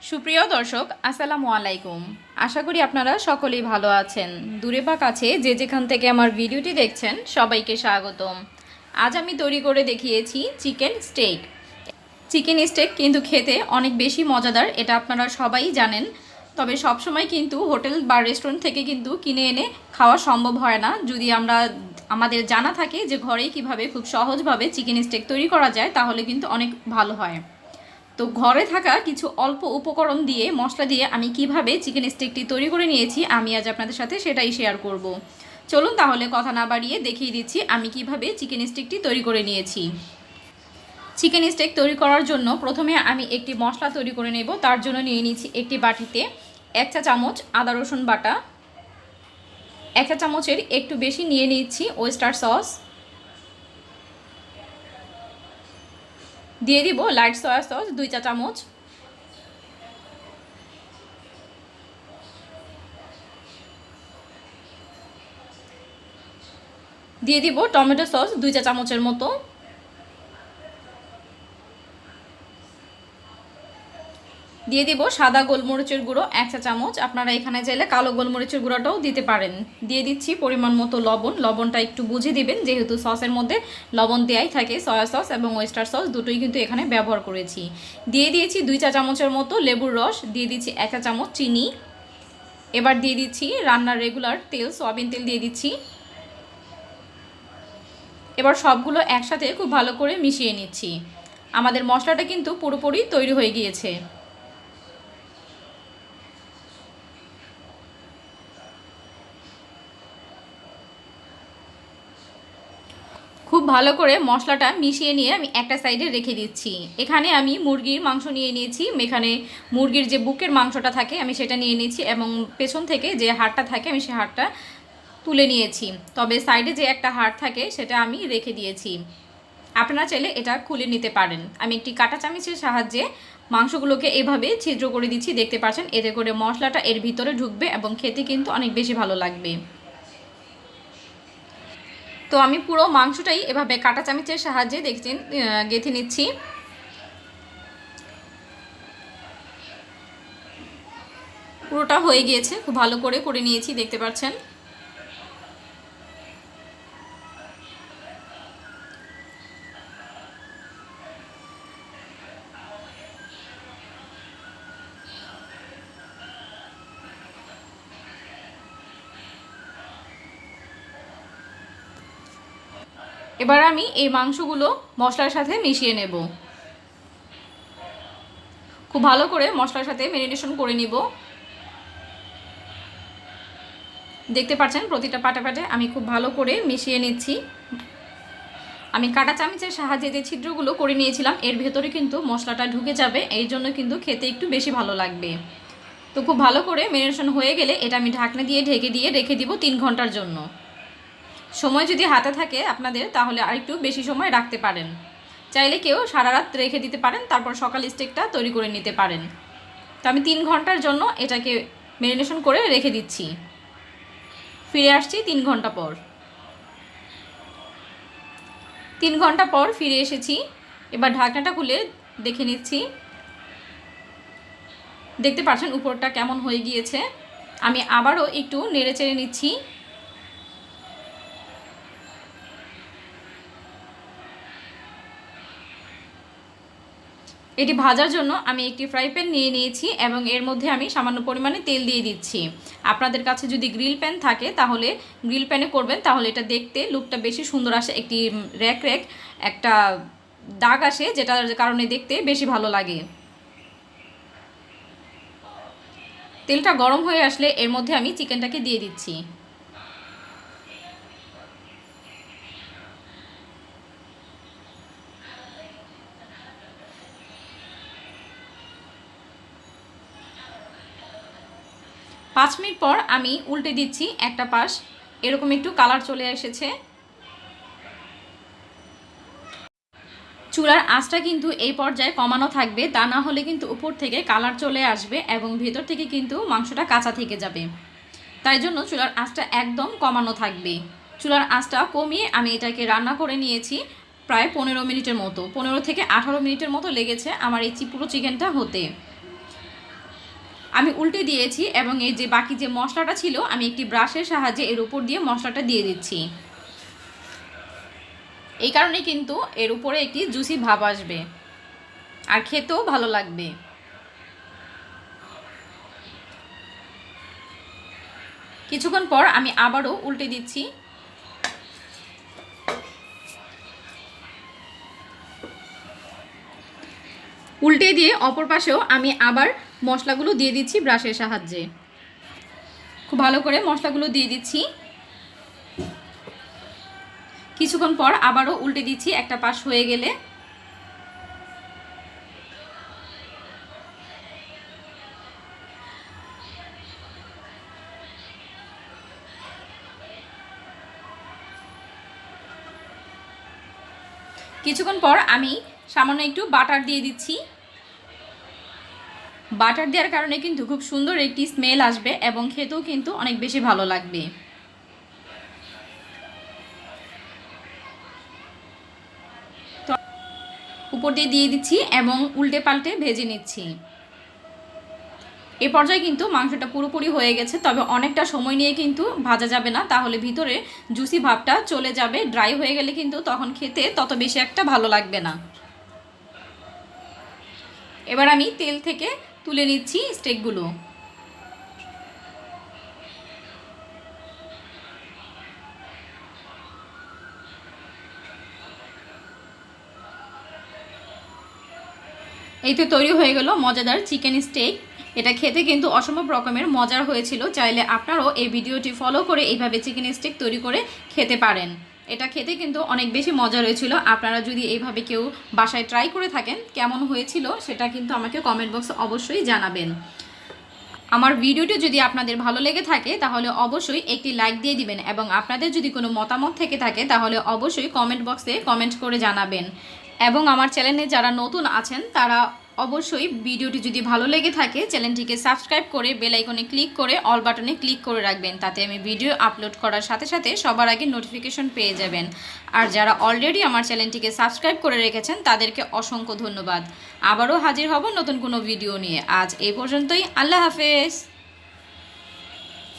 সুপ্রিয় দর্শক আসসালামু আলাইকুম। আশা করি আপনারা সকলেই ভালো আছেন। দূরে বা কাছে যে যেখান থেকে আমার ভিডিওটি দেখছেন সবাইকে স্বাগতম। আজ আমি তৈরি করে দেখিয়েছি চিকেন স্টেক। চিকেন স্টেক কিন্তু খেতে অনেক বেশি মজাদার, এটা আপনারা সবাই জানেন। তবে সবসময় কিন্তু হোটেল বা রেস্টুরেন্ট থেকে কিন্তু কিনে এনে খাওয়া সম্ভব হয় না। যদি আমাদের জানা থাকে যে ঘরেই কিভাবে খুব সহজভাবে চিকেন স্টেক তৈরি করা যায় তাহলে কিন্তু অনেক ভালো হয়। তো ঘরে থাকা কিছু অল্প উপকরণ দিয়ে মশলা দিয়ে আমি কিভাবে চিকেন স্টেকটি তৈরি করে নিয়েছি আমি আজ আপনাদের সাথে সেটাই শেয়ার করব। চলুন তাহলে কথা না বাড়িয়ে দেখিয়ে দিচ্ছি আমি কিভাবে চিকেন স্টেকটি তৈরি করে নিয়েছি। চিকেন স্টেক তৈরি করার জন্য প্রথমে আমি একটি মশলা তৈরি করে নেব। তার জন্য নিয়ে নিয়েছি একটি বাটিতে 1 চা চামচ আদা রসুন বাটা, 1 চা চামচের একটু বেশি নিয়ে নিচ্ছি ওয়েস্টার সস, দিয়ে দিব লাইট সয়া সস 2 চা চামচ, দিয়ে দিব টমেটো সস 2 চা চামচের মতো, দিয়ে দিব সাদা গোলমরিচের গুঁড়ো 1 চা চামচ। আপনারা এখানে চাইলে কালো গোলমরিচের গুঁড়োটাও দিতে পারেন। দিয়ে দিচ্ছি পরিমাণ মতো লবণ। লবণটা একটু বুঝে দিবেন যেহেতু সসের মধ্যে লবণ দেয়াই থাকে। সয়া সস এবং ওয়েস্টার সস দুটোই কিন্তু এখানে ব্যবহার করেছি। দিয়ে দিয়েছি 2 চা চামচের মতো লেবুর রস, দিয়ে দিচ্ছি 1 চা চামচ চিনি। এবার দিয়ে দিচ্ছি রান্নার রেগুলার তেল, সয়াবিন তেল দিয়ে দিচ্ছি। এবার সবগুলো একসাথে খুব ভালো করে মিশিয়ে নিচ্ছি। আমাদের মশলাটা কিন্তু পুরোপুরি তৈরি হয়ে গিয়েছে। খুব ভালো করে মশলাটা মিশিয়ে নিয়ে আমি একটা সাইডে রেখে দিচ্ছি। এখানে আমি মুরগির মাংস নিয়ে নিয়েছি। এখানে মুরগির যে বুকের মাংসটা থাকে আমি সেটা নিয়ে নিয়েছি এবং পেছন থেকে যে হাড়টা থাকে আমি সেই হাড়টা তুলে নিয়েছি। তবে সাইডে যে একটা হাড় থাকে সেটা আমি রেখে দিয়েছি। আপনারা চাইলে এটা খুলে নিতে পারেন। আমি একটি কাঁটা চামচের সাহায্যে মাংসগুলোকে এভাবে ছিদ্র করে দিচ্ছি, দেখতে পাচ্ছেন। এতে করে মশলাটা এর ভিতরে ঢুকবে এবং খেতে কিন্তু অনেক বেশি ভালো লাগবে। তো আমি পুরো মাংসটাই এভাবে কাঁটা চামচের সাহায্যে দেখছেন গেঁথে নিচ্ছি। পুরোটা হয়ে গিয়েছে, খুব ভালো করে করে নিয়েছি, দেখতে পাচ্ছেন। এবার আমি এই মাংসগুলো মশলার সাথে মিশিয়ে নেব। খুব ভালো করে মশলার সাথে ম্যারিনেশন করে নিব। দেখতে পাচ্ছেন প্রতিটা পাটে পাটে আমি খুব ভালো করে মিশিয়ে নিচ্ছি। আমি কাঁটা চামচের সাহায্যে যে ছিদ্রগুলো করে নিয়েছিলাম এর ভেতরে কিন্তু মশলাটা ঢুকে যাবে, এই জন্য কিন্তু খেতে একটু বেশি ভালো লাগবে। তো খুব ভালো করে ম্যারিনেশন হয়ে গেলে এটা আমি ঢাকনা দিয়ে ঢেকে দিয়ে রেখে দিব 3 ঘন্টার জন্য। সময় যদি হাতে থাকে আপনাদের তাহলে আরেকটু বেশি সময় রাখতে পারেন। চাইলে কেউ সারা রাত রেখে দিতে পারেন, তারপর সকাল স্টেকটা তৈরি করে নিতে পারেন। তো আমি 3 ঘন্টার জন্য এটাকে ম্যারিনেশন করে রেখে দিচ্ছি। ফিরে আসছি 3 ঘন্টা পর। 3 ঘন্টা পর ফিরে এসেছি। এবার ঢাকনাটা খুলে দেখে নিচ্ছি। দেখতে পাচ্ছেন উপরটা কেমন হয়ে গিয়েছে। আমি আবারও একটু নেড়ে চেড়ে নিচ্ছি। এটি ভাজার জন্য আমি একটি ফ্রাই প্যান নিয়ে নিয়েছি এবং এর মধ্যে আমি সামান্য পরিমাণে তেল দিয়ে দিচ্ছি। আপনাদের কাছে যদি গ্রিল প্যান থাকে তাহলে গ্রিল প্যানে করবেন, তাহলে এটা দেখতে লুকটা বেশি সুন্দর আসে। একটি র্যাক র্যাক একটা দাগ আসে যেটার কারণে দেখতে বেশি ভালো লাগে। তেলটা গরম হয়ে আসলে এর মধ্যে আমি চিকেনটাকে দিয়ে দিচ্ছি। পাঁচ মিনিট পর আমি উল্টে দিচ্ছি একটা পাশ, এরকম একটু কালার চলে এসেছে। চুলার আঁচটা কিন্তু এই পর্যায়ে কমানো থাকবে, তা না হলে কিন্তু উপর থেকে কালার চলে আসবে এবং ভেতর থেকে কিন্তু মাংসটা কাঁচা থেকে যাবে। তাই জন্য চুলার আঁচটা একদম কমানো থাকবে। চুলার আঁচটা কমিয়ে আমি এটাকে রান্না করে নিয়েছি প্রায় 15 মিনিটের মতো। 15 থেকে 18 মিনিটের মতো লেগেছে আমার এই পুরো চিকেনটা হতে। আমি উল্টে দিয়েছি এবং এই যে বাকি যে মশলাটা ছিল আমি একটি ব্রাশের সাহায্যে এর উপর দিয়ে মশলাটা দিয়ে দিচ্ছি। এই কারণে কিন্তু এর উপরে একটি জুসি ভাব আসবে আর খেতেও ভালো লাগবে। কিছুক্ষণ পর আমি আবারও উল্টে দিচ্ছি। উল্টে দিয়ে অপর পাশেও আমি আবার মশলাগুলো দিয়ে দিচ্ছি ব্রাশের সাহায্যে। খুব ভালো করে মশলাগুলো দিয়ে দিচ্ছি। কিছুক্ষণ পর আবারও উল্টে দিচ্ছি একটা পাশ হয়ে গেলে। কিছুক্ষণ পর আমি সামান্য একটু বাটার দিয়ে দিচ্ছি। বাটার দেওয়ার কারণে কিন্তু খুব সুন্দর একটি স্মেল আসবে এবং খেতেও কিন্তু অনেক বেশি ভালো লাগবে। তো উপর দিয়ে দিচ্ছি এবং উল্টে পাল্টে ভেজে নিচ্ছি। এই পর্যায়ে কিন্তু মাংসটা পুরোপুরি হয়ে গেছে, তবে অনেকটা সময় নিয়ে কিন্তু ভাজা যাবে না, তাহলে ভিতরে জুসি ভাবটা চলে যাবে। ড্রাই হয়ে গেলে কিন্তু তখন খেতে তত বেশি একটা ভালো লাগবে না। এবার আমি তেল থেকে তুলে নিচ্ছি স্টেকগুলো। এই তো তৈরি হয়ে গেল মজাদার চিকেন স্টেক। এটা খেতে কিন্তু অসম্ভব রকমের মজার হয়েছিল। চাইলে আপনারাও এই ভিডিওটি ফলো করে এইভাবে চিকেন স্টেক তৈরি করে খেতে পারেন। এটা খেতে কিন্তু অনেক বেশি মজা হয়েছিল। আপনারা যদি এইভাবে কেউ বাসায় ট্রাই করে থাকেন কেমন হয়েছিল সেটা কিন্তু আমাকে কমেন্ট বক্সে অবশ্যই জানাবেন। আমার ভিডিওটি যদি আপনাদের ভালো লেগে থাকে তাহলে অবশ্যই একটি লাইক দিয়ে দিবেন এবং আপনাদের যদি কোনো মতামত থেকে থাকে তাহলে অবশ্যই কমেন্ট বক্সে কমেন্ট করে জানাবেন। এবং আমার চ্যানেলে যারা নতুন আছেন তারা অবশ্যই ভিডিওটি যদি ভালো লেগে থাকে চ্যানেলটিকে সাবস্ক্রাইব করে বেল আইকনে ক্লিক করে অল বাটনে ক্লিক করে রাখবেন, তাতে আমি ভিডিও আপলোড করার সাথে সাথে সবার আগে নোটিফিকেশন পেয়ে যাবেন। আর যারা অলরেডি আমার চ্যানেলটিকে সাবস্ক্রাইব করে রেখেছেন তাদেরকে অসংখ্য ধন্যবাদ। আবারও হাজির হব নতুন কোনো ভিডিও নিয়ে। আজ এই পর্যন্তই। আল্লাহ হাফেজ।